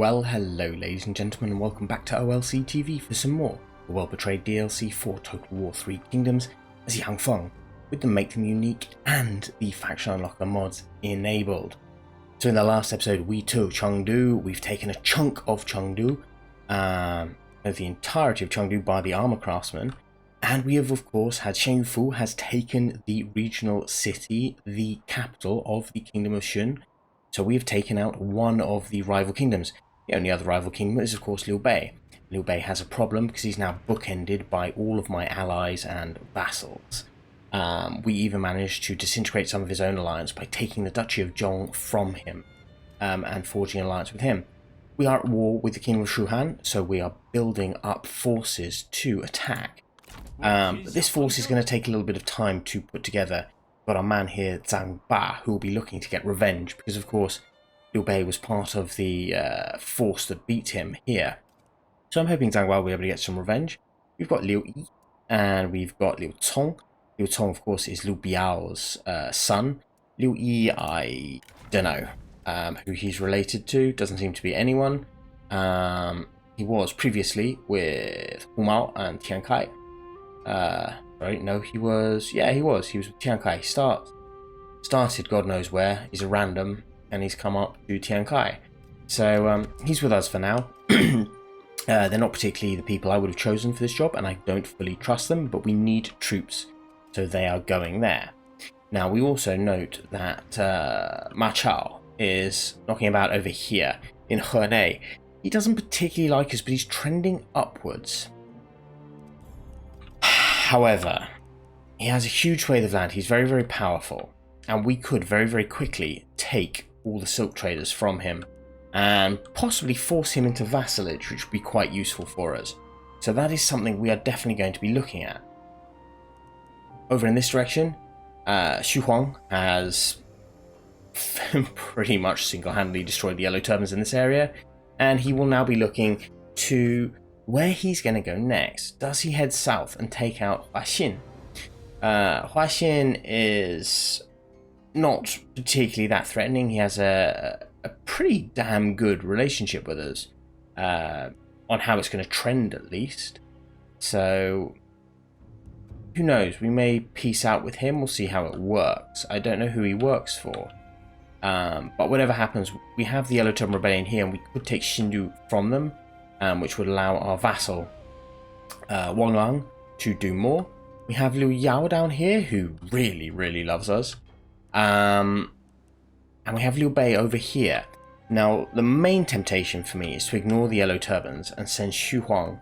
Well, hello ladies and gentlemen, and welcome back to OLC TV for some more the Well Betrayed DLC for Total War 3 Kingdoms as Feng, with the Make Them Unique and the Faction Unlocker mods enabled. So in the last episode we took Chengdu. We've taken a chunk of Chengdu, the entirety of Chengdu by the armor craftsmen, and we have of course had Xianyu Fu has taken the regional city, the capital of the Kingdom of Shun. So we have taken out one of the rival kingdoms. The only other rival kingdom is of course Liu Bei. Liu Bei has a problem because he's now bookended by all of my allies and vassals. We even managed to disintegrate some of his own alliance by taking the Duchy of Chong from him and forging an alliance with him. We are at war with the Kingdom of Shuhan, so we are building up forces to attack. But this force is going to take a little bit of time to put together. Got our man here, Zhang Ba, who will be looking to get revenge because, of course, Liu Bei was part of the force that beat him here. So I'm hoping Zhang Ba will be able to get some revenge. We've got Liu Yi and we've got Liu Cong. Liu Cong, of course, is Liu Biao's son. Liu Yi, I don't know who he's related to. Doesn't seem to be anyone. He was previously with Hu Mao and Tian Kai. Right, no, he was with Tian Kai. He started God knows where. He's a random, and he's come up to Tian Kai. So he's with us for now. They're not particularly the people I would have chosen for this job, and I don't fully trust them, but we need troops, so they are going there. Now, we also note that Ma Chao is knocking about over here in Hernay. He doesn't particularly like us, but he's trending upwards. However, he has a huge swathe of land. He's very, very powerful, and we could very, very quickly take all the silk traders from him and possibly force him into vassalage, which would be quite useful for us. So that is something we are definitely going to be looking at. Over in this direction, CHong has pretty much single-handedly destroyed the yellow turbans in this area, and he will now be looking to where he's going to go next. Does he head south and take out Huaxin? Huaxin is not particularly that threatening. He has a pretty damn good relationship with us on how it's going to trend at least. So who knows? We may peace out with him. We'll see how it works. I don't know who he works for. But whatever happens, we have the Yellow Turban Rebellion here, and we could take Xindu from them. Which would allow our vassal Wang Lang to do more. We have Liu Yao down here, who really, really loves us. And we have Liu Bei over here. Now, the main temptation for me is to ignore the yellow turbans and send Xu Huang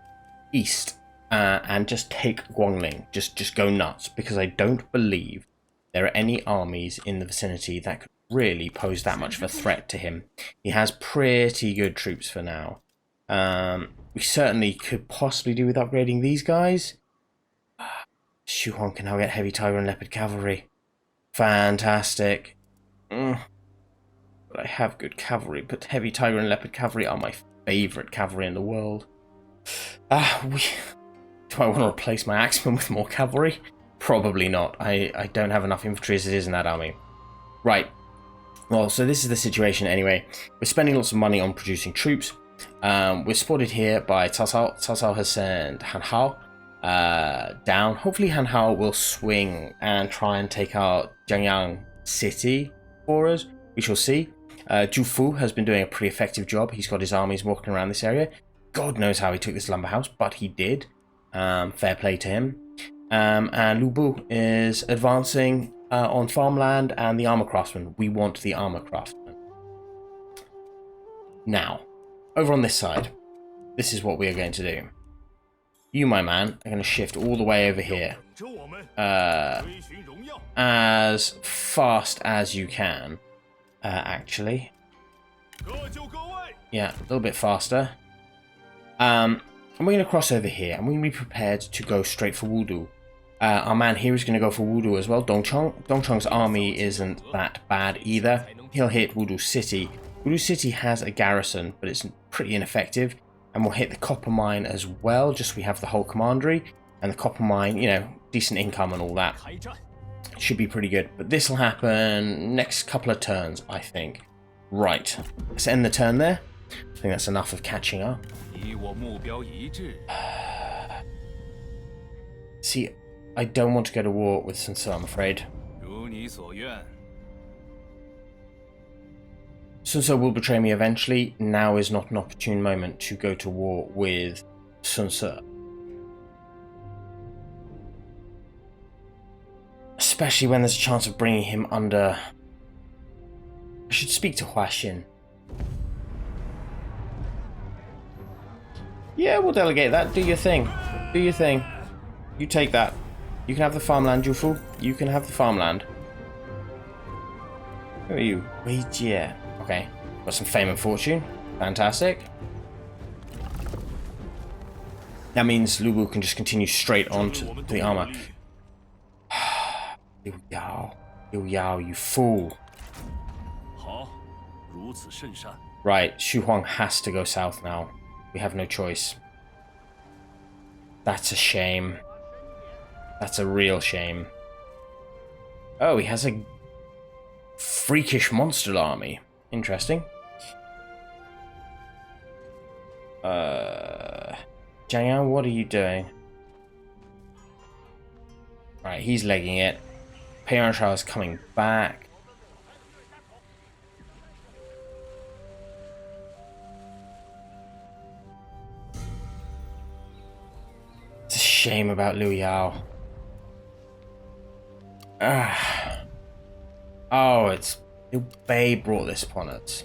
east and just take Guangling. Just go nuts, because I don't believe there are any armies in the vicinity that could really pose that much of a threat to him. He has pretty good troops for now. We certainly could possibly do with upgrading these guys. Xu Huang can now get heavy tiger and leopard cavalry. Fantastic. But I have good cavalry, but heavy tiger and leopard cavalry are my favourite cavalry in the world. Do I want to replace my axemen with more cavalry? Probably not. I don't have enough infantry as it is in that army. Right. Well, so this is the situation anyway. We're spending lots of money on producing troops. We're spotted here by Cao Cao. Cao Cao has sent Han Hao down. Hopefully Han Hao will swing and try and take out Jiangyang city for us. We shall see. Zhu Fu has been doing a pretty effective job. He's got his armies walking around this area. God knows how he took this lumber house, but he did. Fair play to him. And Lu Bu is advancing on farmland and the armor craftsmen. We want the armor craftsmen. Now, over on this side, this is what we are going to do. You, my man, are going to shift all the way over here as fast as you can, actually. Yeah, a little bit faster. And we're going to cross over here, and we're going to be prepared to go straight for Wudu. Our man here is going to go for Wudu as well, Dongcheng. Dongcheng's army isn't that bad either. He'll hit Wudu City. Wudu City has a garrison, but it's pretty ineffective, and we'll hit the copper mine as well, just so we have the whole commandery, and the copper mine, you know, decent income and all that. Should be pretty good, but this will happen next couple of turns, I think. Right, let's end the turn there. I think that's enough of catching up. See, I don't want to go to war with Sun Ce, I'm afraid. Sun Ce will betray me eventually. Now is not an opportune moment to go to war with Sun Ce. Especially when there's a chance of bringing him under... I should speak to Hua Xin. Yeah, we'll delegate that. Do your thing. Do your thing. You take that. You can have the farmland, Yu Fu. You can have the farmland. Who are you? Wei Jie. Okay. Got some fame and fortune. Fantastic. That means Lu Bu can just continue straight on to the armor. Liu Yao. Liu Yao, you fool. Right, Xu Huang has to go south now. We have no choice. That's a shame. That's a real shame. Oh, he has a freakish monster army. Interesting. Jiang, what are you doing? Right, he's legging it. Peyonshao is coming back. It's a shame about Liu Yao. Oh, it's Liu Bei brought this upon us.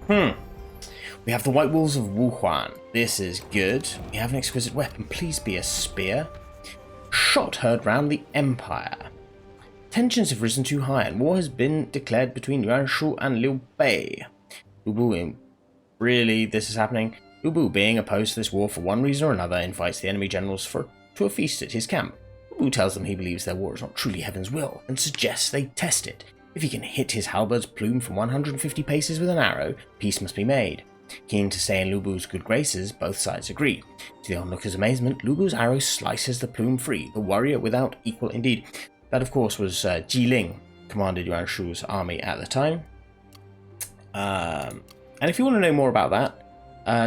We have the White Wolves of Wuhuan. This is good. We have an exquisite weapon. Please be a spear. Shot heard round the Empire. Tensions have risen too high and war has been declared between Yuan Shu and Liu Bei. Lu Bu, really, this is happening? Lu Bu, being opposed to this war for one reason or another, invites the enemy generals to a feast at his camp. Lu Bu tells them he believes their war is not truly heaven's will and suggests they test it. If he can hit his halberd's plume from 150 paces with an arrow, peace must be made. Keen to stay in Lu Bu's good graces, both sides agree. To the onlooker's amazement, Lu Bu's arrow slices the plume free, the warrior without equal indeed. That, of course, was Ji Ling, commanded Yuan Shu's army at the time. And if you want to know more about that,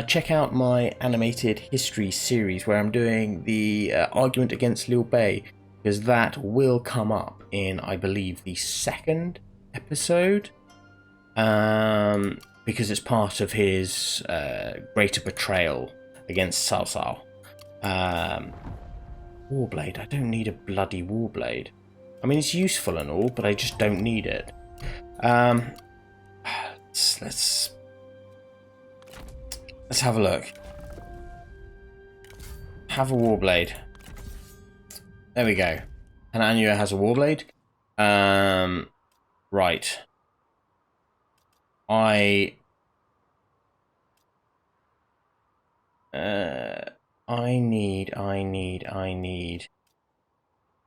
check out my animated history series where I'm doing the argument against Liu Bei, because that will come up in, I believe, the second episode. Because it's part of his greater betrayal against Cao Cao. Warblade. I don't need a bloody warblade. I mean, it's useful and all, but I just don't need it. Let's have a look. Have a warblade. There we go. And Xianyu has a warblade. Right. I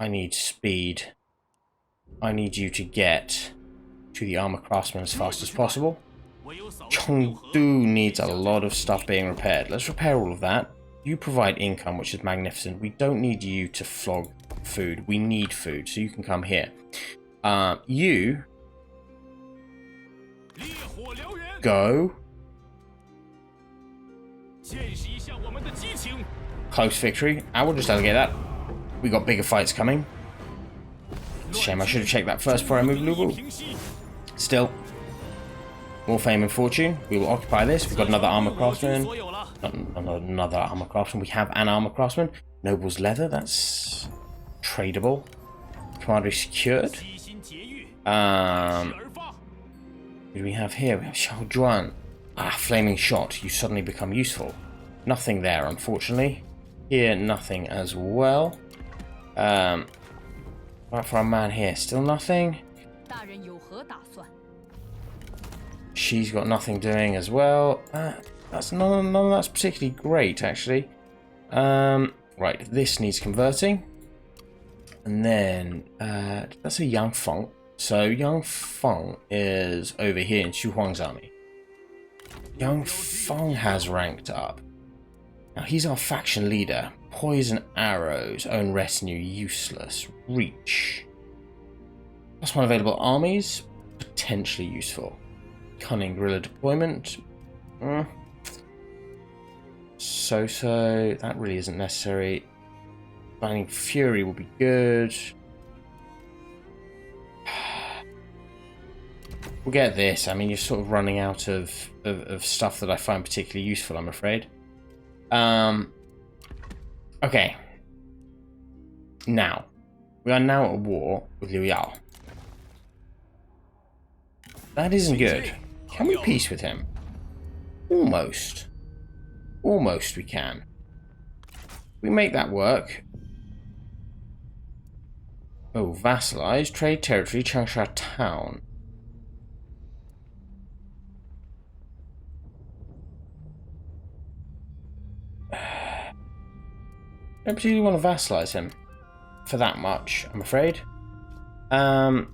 need speed. I need you to get to the armor craftsman as fast as possible. Chengdu needs a lot of stuff being repaired. Let's repair all of that. You provide income, which is magnificent. We don't need you to flog food. We need food, so you can come here. You go. Close victory. I will just delegate that. We got bigger fights coming. It's a shame I should have checked that first before I moved Lu Bu. Still. More fame and fortune. We will occupy this. We've got another armor craftsman. Not another armor craftsman. We have an armor craftsman. Noble's leather. That's tradable. Commandery secured. What do we have here? We have Xiao Juan. Flaming shot. You suddenly become useful. Nothing there, unfortunately. Here, nothing as well. Right for our man here. Still nothing. She's got nothing doing as well. That's none of that's particularly great, actually. Right, this needs converting. And then, that's a Yang Feng. So Yang Feng is over here in Xu Huang's army. Yang Feng has ranked up. Now he's our faction leader. Poison arrows, own retinue, useless. Reach. +1 available armies, potentially useful. cunning guerrilla deployment. So that really isn't necessary. Binding fury will be good. We'll get this. I mean, you're sort of running out of stuff that I find particularly useful, I'm afraid. Okay. Now, we are now at war with Liu Yao. That isn't good. Can we peace with him? Almost. Almost we can. We make that work. Oh, vassalize, trade territory, Statecraft town. I don't particularly want to vassalize him for that much, I'm afraid. What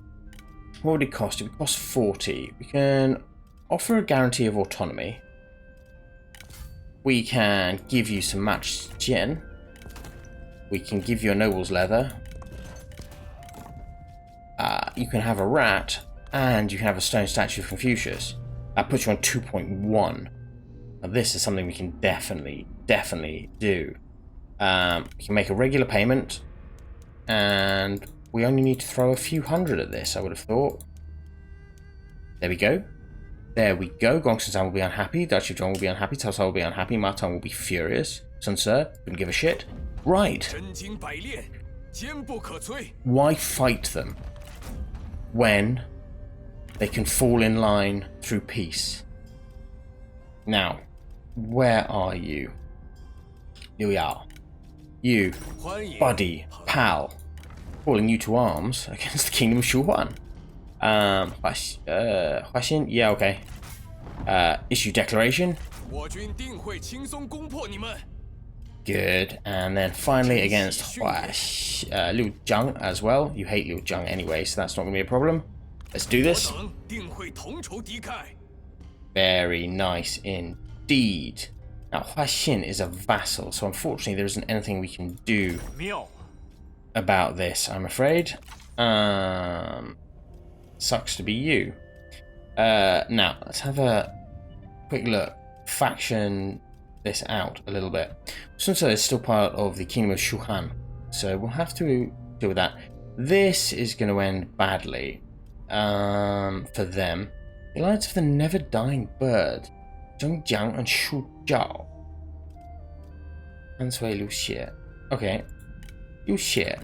would it cost? It would cost 40. We can offer a guarantee of autonomy. We can give you some matched gin. We can give you a noble's leather. You can have a rat, and you can have a stone statue of Confucius. That puts you on 2.1. Now this is something we can definitely do. We can make a regular payment, and we only need to throw a few hundred at this, I would have thought. There we go. There we go. Gongsun-san will be unhappy. Duchy of Zhong will be unhappy. Cao Cao will be unhappy. Ma Teng will be furious. Sun Ce wouldn't give a shit. Right. Why fight them when they can fall in line through peace? Now, where are you? Liu Yao. You, buddy, pal, calling you to arms against the Kingdom of Shuhuan. Huaxin? Yeah, okay. Issue declaration. Good. And then finally against Liu Zhang as well. You hate Liu Zhang anyway, so that's not going to be a problem. Let's do this. Very nice indeed. Now, Huaxin is a vassal, so unfortunately there isn't anything we can do about this, I'm afraid. Sucks to be you. Now, let's have a quick look. Faction this out a little bit. Sun Ce is still part of the Kingdom of Shuhan, so we'll have to deal with that. This is going to end badly for them. The Alliance of the Never-Dying Bird. Zheng Jiang and Shu Zhao. And Sui Liu Xie. Okay. Liu Xie.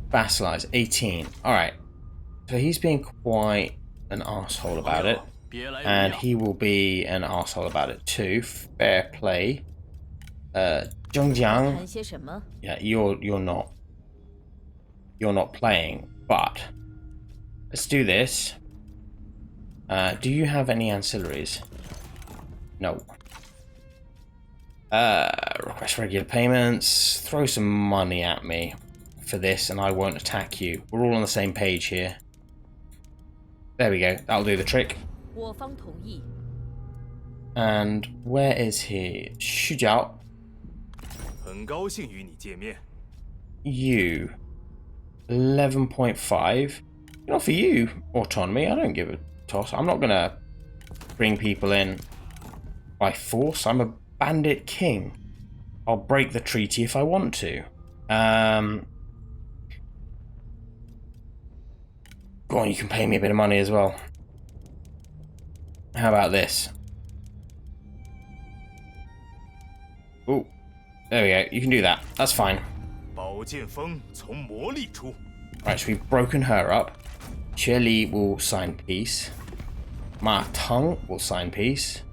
Vassalize 18. Alright. So he's being quite an arsehole about it. And he will be an arsehole about it too. Fair play. Zheng Jiang. Yeah, you're not playing, but let's do this. Do you have any ancillaries? No. Request regular payments. Throw some money at me for this and I won't attack you. We're all on the same page here. There we go. That'll do the trick. And where is he? Xu Jiao. You. 11.5. You know, for you, autonomy, I don't give a toss. I'm not gonna bring people in by force. I'm a bandit king. I'll break the treaty if I want to. Go on, you can pay me a bit of money as well. How about this? Oh, there we go. You can do that. That's fine. Right, so we've broken her up. Xie Li will sign peace. Ma Teng will sign peace.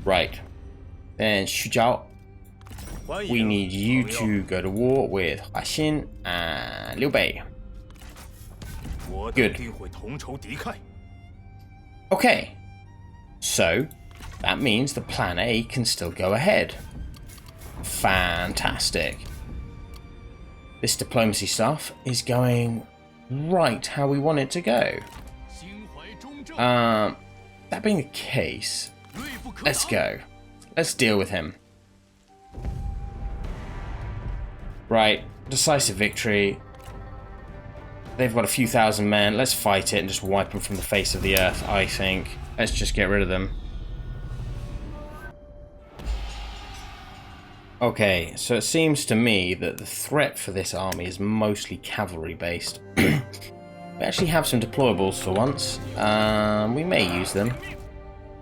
Right. Then Xu Zhao. We need you to go to war with Huaxin and Liu Bei. Good. Okay. So, that means the plan A can still go ahead. Fantastic. This diplomacy stuff is going right how we want it to go. That being the case, let's go. Let's deal with him. Right, decisive victory. They've got a few thousand men. Let's fight it and just wipe them from the face of the earth, I think. Let's just get rid of them. Okay, so it seems to me that the threat for this army is mostly cavalry based. We actually have some deployables for once. We may use them.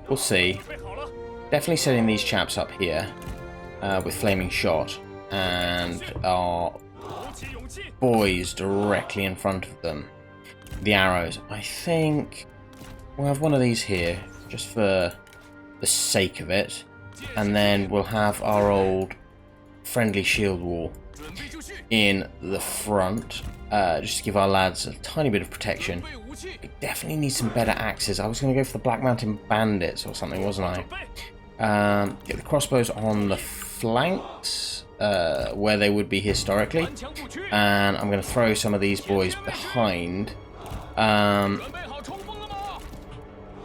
We'll see. Definitely setting these chaps up here with flaming shot, and our boys directly in front of them. The arrows. I think we'll have one of these here just for the sake of it, and then we'll have our old friendly shield wall in the front, just to give our lads a tiny bit of protection. We definitely need some better axes. I was going to go for the Black Mountain Bandits or something, wasn't I? Get the crossbows on the flanks, where they would be historically, and I'm going to throw some of these boys behind. And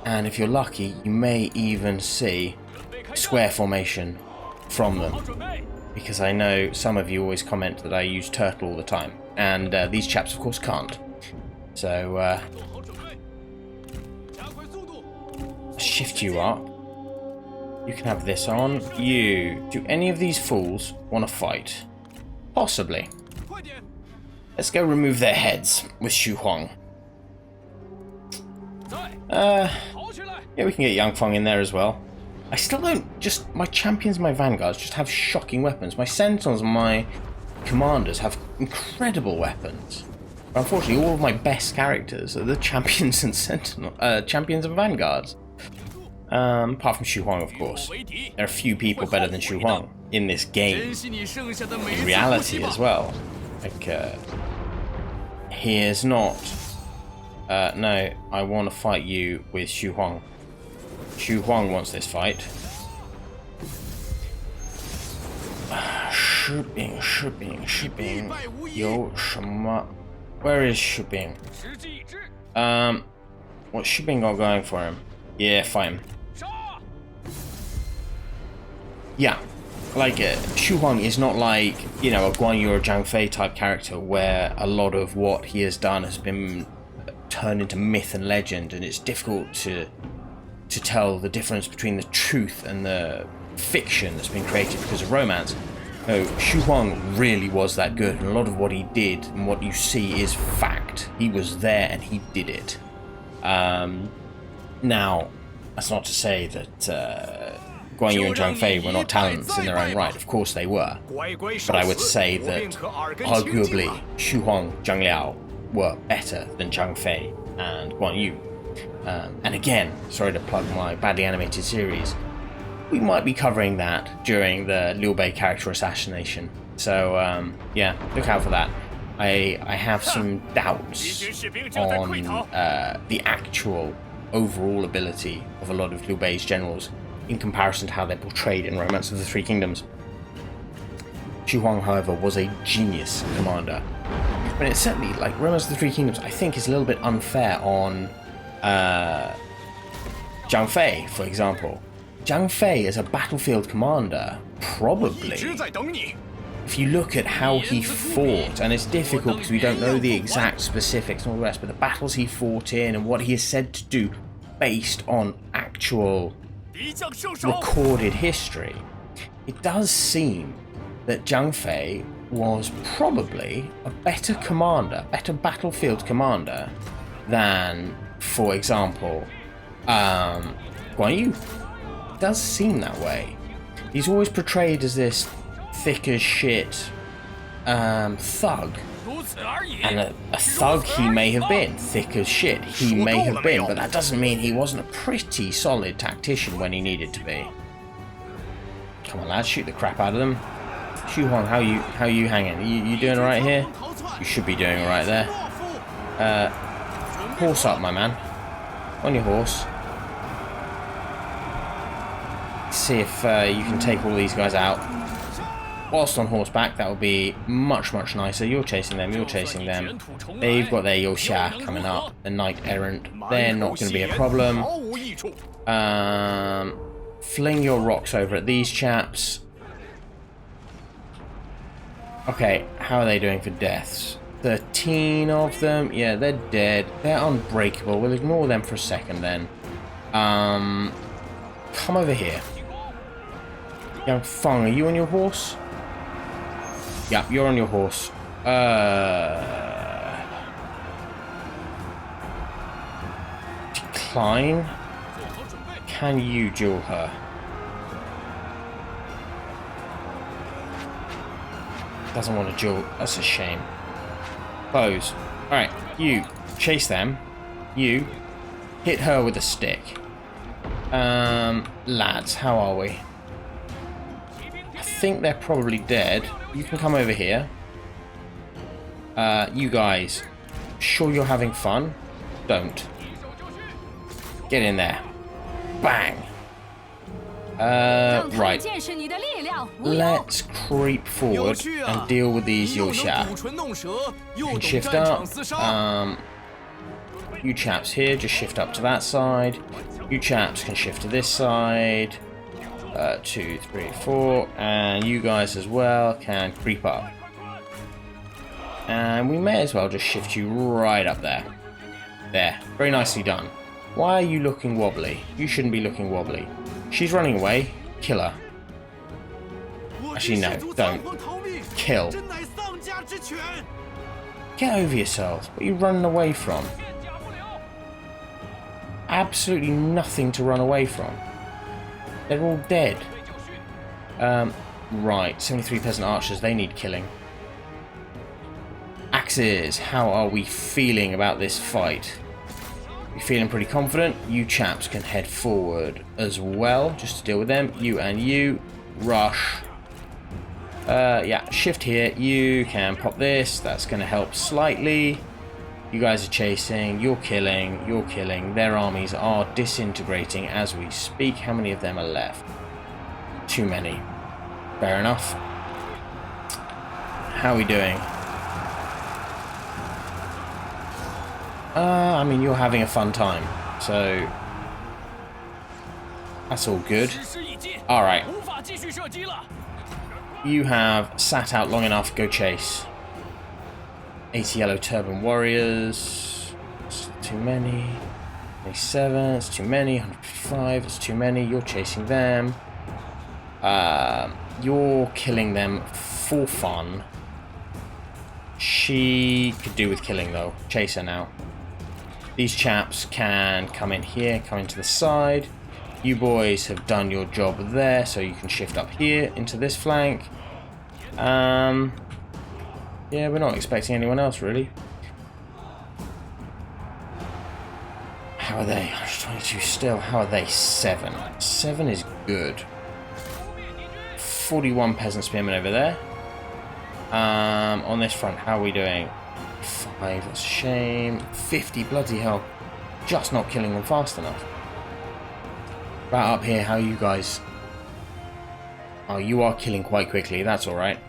if you're lucky, you may even see square formation from them, because I know some of you always comment that I use turtle all the time, and these chaps of course can't. So shift you up. You can have this on. Do any of these fools want to fight? Possibly. Let's go remove their heads with CHong. Yeah, we can get Yang Feng in there as well. I still don't, my champions and my vanguards just have shocking weapons. My sentinels and my commanders have incredible weapons. But unfortunately, all of my best characters are the champions and champions and vanguards. Apart from CHong, of course. There are a few people better than CHong in this game. In reality as well. Like, here's not... no, I want to fight you with CHong. CHong wants this fight. Shipping. 有什么? Where is shipping? What's shipping got going for him? Yeah, fight him. Yeah, like CHong is not like, you know, a Guan Yu or Zhang Fei type character where a lot of what he has done has been turned into myth and legend, and it's difficult to tell the difference between the truth and the fiction that's been created because of romance. No, CHong really was that good, and a lot of what he did and what you see is fact. He was there and he did it. Now, that's not to say that Guan Yu and Zhang Fei were not talents in their own right. Of course they were. But I would say that arguably CHong, Zhang Liao were better than Zhang Fei and Guan Yu. And again, sorry to plug my badly animated series, we might be covering that during the Liu Bei character assassination. So yeah, look out for that. I have some doubts on the actual overall ability of a lot of Liu Bei's generals in comparison to how they're portrayed in Romance of the Three Kingdoms. CHong, however, was a genius commander. But it's certainly, like, Romance of the Three Kingdoms, I think, is a little bit unfair on Zhang Fei, for example. Zhang Fei as a battlefield commander, probably, if you look at how he fought, and it's difficult because we don't know the exact specifics and all the rest, but the battles he fought in and what he is said to do based on actual recorded history, it does seem that Zhang Fei was probably a better commander, better battlefield commander than, for example, Guan Yu. It does seem that way. He's always portrayed as this thick as shit thug. And a thug he may have been, thick as shit he may have been, but that doesn't mean he wasn't a pretty solid tactician when he needed to be. Come on lads, shoot the crap out of them. CHong, how you hanging? You doing alright here? You should be doing alright there. Horse up, my man. On your horse. See if you can take all these guys out. Whilst on horseback, that would be much, much nicer. You're chasing them, you're chasing them. They've got their Yosha coming up, the Knight Errant. They're not going to be a problem. Fling your rocks over at these chaps. Okay, how are they doing for deaths? 13 of them. Yeah, they're dead. They're unbreakable. We'll ignore them for a second then. Come over here. Young Feng, are you on your horse? Yep, you're on your horse. Decline. Can you duel her? Doesn't want to duel. That's a shame. Close. Alright, you chase them. You hit her with a stick. Lads, how are we? I think they're probably dead. You can come over here. You guys, sure you're having fun? Don't. Get in there. Bang. Right. Let's creep forward and deal with these Yosha. You can shift up. You chaps here, just shift up to that side. You chaps can shift to this side. 2, 3, 4. And you guys as well can creep up. And we may as well just shift you right up there. There. Very nicely done. Why are you looking wobbly? You shouldn't be looking wobbly. She's running away. Kill her. Actually, no. Don't. Kill. Get over yourselves. What are you running away from? Absolutely nothing to run away from. They're all dead. Right. 73 peasant archers. They need killing. Axes. How are we feeling about this fight? You feeling pretty confident? You chaps can head forward as well, just to deal with them. You and you. Rush. Yeah, shift here. You can pop this. That's going to help slightly. You guys are chasing. You're killing. You're killing. Their armies are disintegrating as we speak. How many of them are left? Too many. Fair enough. How are we doing? I mean, you're having a fun time, so that's all good. Alright. You have sat out long enough, go chase. 80 yellow turban warriors. It's too many. 27, it's too many. 155, it's too many. You're chasing them. You're killing them for fun. She could do with killing, though. Chase her now. These chaps can come in here, come into the side. You boys have done your job there, so you can shift up here into this flank. Yeah, we're not expecting anyone else, really. How are they? 122 still. How are they? 7. 7 is good. 41 peasant spearmen over there. On this front, how are we doing? 5, that's a shame. 50, bloody hell. Just not killing them fast enough. Right up here, how are you guys? Oh, you are killing quite quickly, that's alright.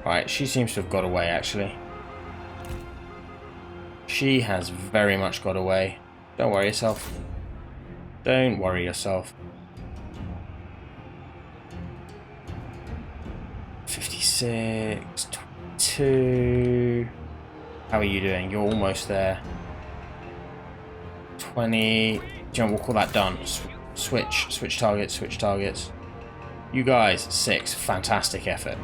Right, she seems to have got away, actually. She has very much got away. Don't worry yourself. Don't worry yourself. 56, 22. How are you doing? You're almost there. 20. We'll call that done. Switch targets, switch targets. You guys, 6. Fantastic effort.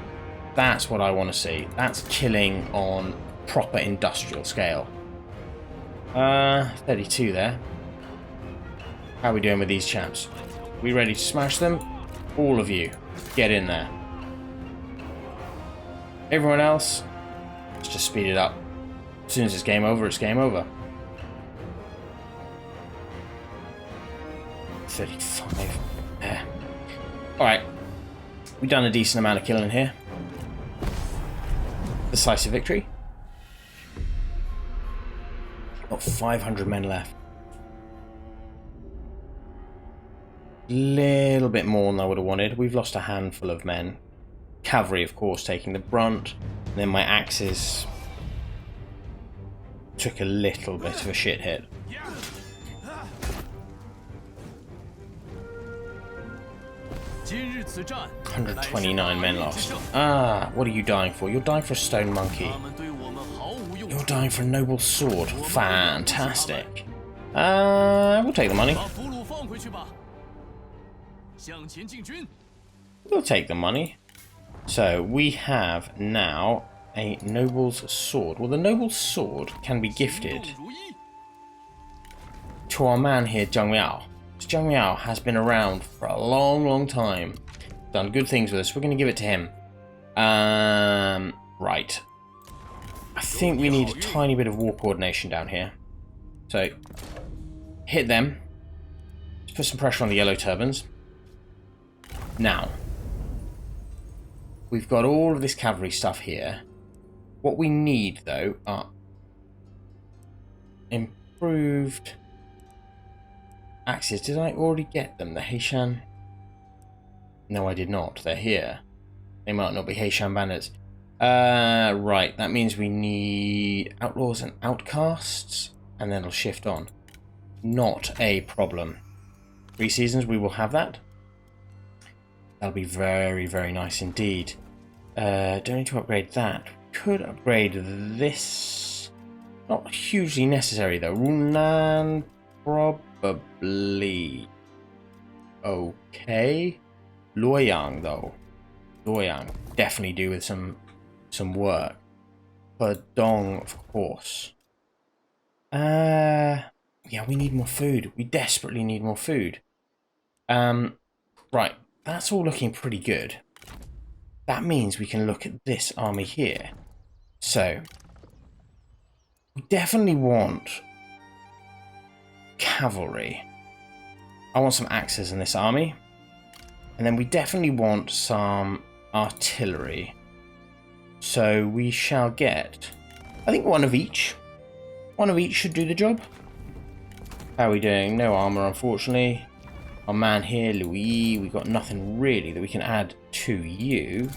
That's what I want to see. That's killing on proper industrial scale. 32 there. How are we doing with these chaps? We ready to smash them? All of you, get in there. Everyone else, let's just speed it up. As soon as it's game over, it's game over. 35. There. Alright. We've done a decent amount of killing here. Decisive victory. Got 500 men left. Little bit more than I would have wanted. We've lost a handful of men. Cavalry, of course, taking the brunt. And then my axes took a little bit of a shit hit. 129 men lost. Ah, what are you dying for? You're dying for a stone monkey. You're dying for a noble sword. Fantastic. We'll take the money. We'll take the money. So we have now a noble's sword. Well, the noble's sword can be gifted to our man here, Zhang Miao. Zhang Miao has been around for a long, long time. Done good things with us. We're going to give it to him. Right. I think we need a tiny bit of war coordination down here. So, hit them. Let's put some pressure on the yellow turbans. Now, we've got all of this cavalry stuff here. What we need, though, are improved axes. Did I already get them? The Heishan? No, I did not. They're here. They might not be Heishan banners. Right. That means we need outlaws and outcasts, and then it'll shift on. Not a problem. 3 seasons, we will have that. That'll be very, very nice indeed. Don't need to upgrade that. Could upgrade this. Not hugely necessary though. Runan probably okay. Luoyang though. Luoyang definitely do with some work. Perdong, of course. Yeah, we need more food. We desperately need more food. Right, that's all looking pretty good. That means we can look at this army here. So, we definitely want cavalry. I want some axes in this army. And then we definitely want some artillery. So we shall get, I think, one of each. One of each should do the job. How are we doing? No armor, unfortunately. Our man here, Louis, we've got nothing really that we can add to you.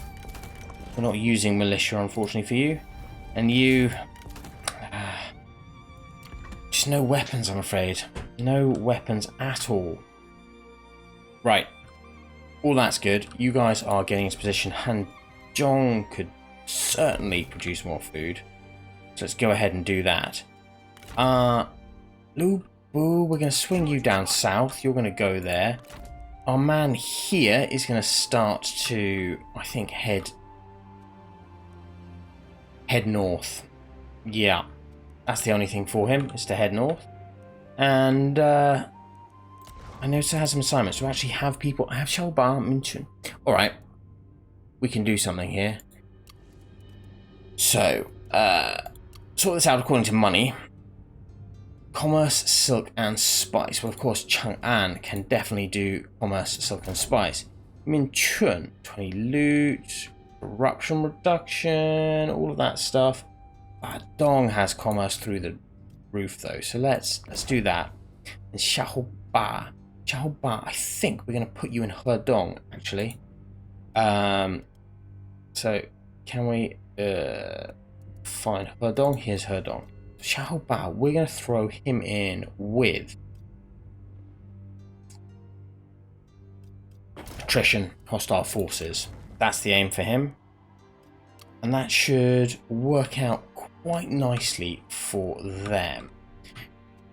We're not using militia, unfortunately, for you. And you... just no weapons, I'm afraid. No weapons at all. Right. All that's good. You guys are getting into position. Han Zhong could certainly produce more food. So let's go ahead and do that. Lu Bu, we're going to swing you down south. You're going to go there. Our man here is going to start to, I think, head north. Yeah, that's the only thing for him, is to head north. And I notice I have some assignments. Do I actually have people? I have Xiaoba mentioned. Alright, we can do something here. So, sort this out according to money. Commerce, silk, and spice. Well, of course, Chang'an can definitely do commerce, silk, and spice. Min Chun, 20 loot, corruption reduction, all of that stuff. Dong has commerce through the roof, though, so let's do that. And Xiaoba, I think we're going to put you in Hedong, actually. So can we find Hedong? Here's Hedong. Xiaoba, we're going to throw him in with attrition, hostile forces. That's the aim for him. And that should work out quite nicely for them.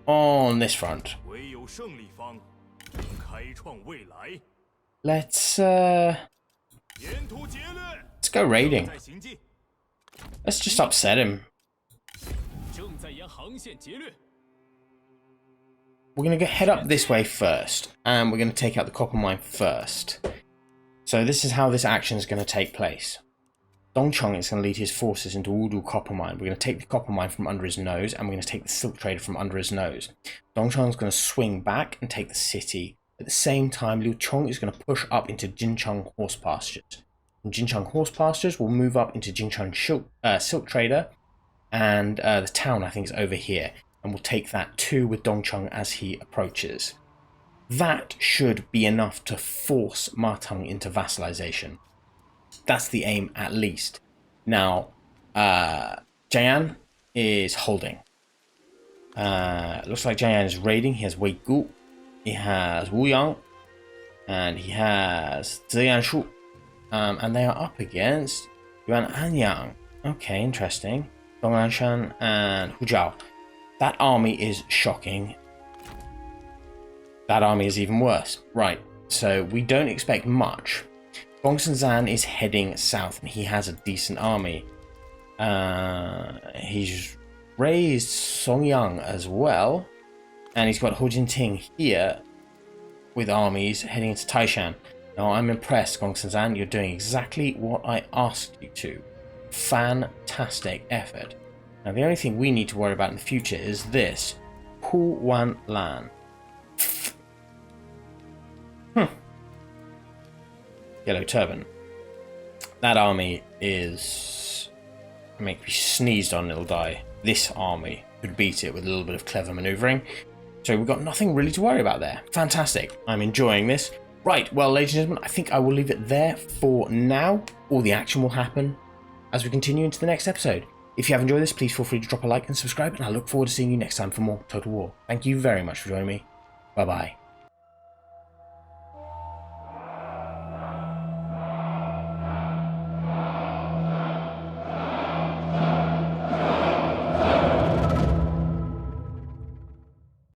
On this front. Let's go raiding. Let's just upset him. We're going to head up this way first, and we're going to take out the copper mine first. So this is how this action is going to take place. Dongcheng is going to lead his forces into Wudu copper mine. We're going to take the copper mine from under his nose, and we're going to take the silk trader from under his nose. Dongcheng is going to swing back and take the city. At the same time, Liu Chong is going to push up into Jincheng horse pastures. From Jincheng horse pastures, we'll move up into Jincheng silk trader, and the town, I think, is over here. And we'll take that too with Dongcheng as he approaches. That should be enough to force Ma Teng into vassalization. That's the aim, at least. Now, Jian is holding. Looks like Jian is raiding. He has Wei Gu, he has Wu Yang, And he has Xianyu Fu. And they are up against Yuan and Yang. Okay, interesting. Donglanshan and Hujiao. That army is shocking. That army is even worse. Right, so we don't expect much. Gongsun is heading south and he has a decent army. He's raised Songyang as well. And he's got Hu Jinting here with armies heading into Taishan. Now I'm impressed, Gongsun. You're doing exactly what I asked you to. Fantastic effort. Now the only thing we need to worry about in the future is this. Hu Wan Lan. Yellow Turban. That army is... make me sneezed on, it'll die. This army could beat it with a little bit of clever manoeuvring. So we've got nothing really to worry about there. Fantastic. I'm enjoying this. Right, well, ladies and gentlemen, I think I will leave it there for now. All the action will happen as we continue into the next episode. If you have enjoyed this, please feel free to drop a like and subscribe, and I look forward to seeing you next time for more Total War. Thank you very much for joining me. Bye-bye.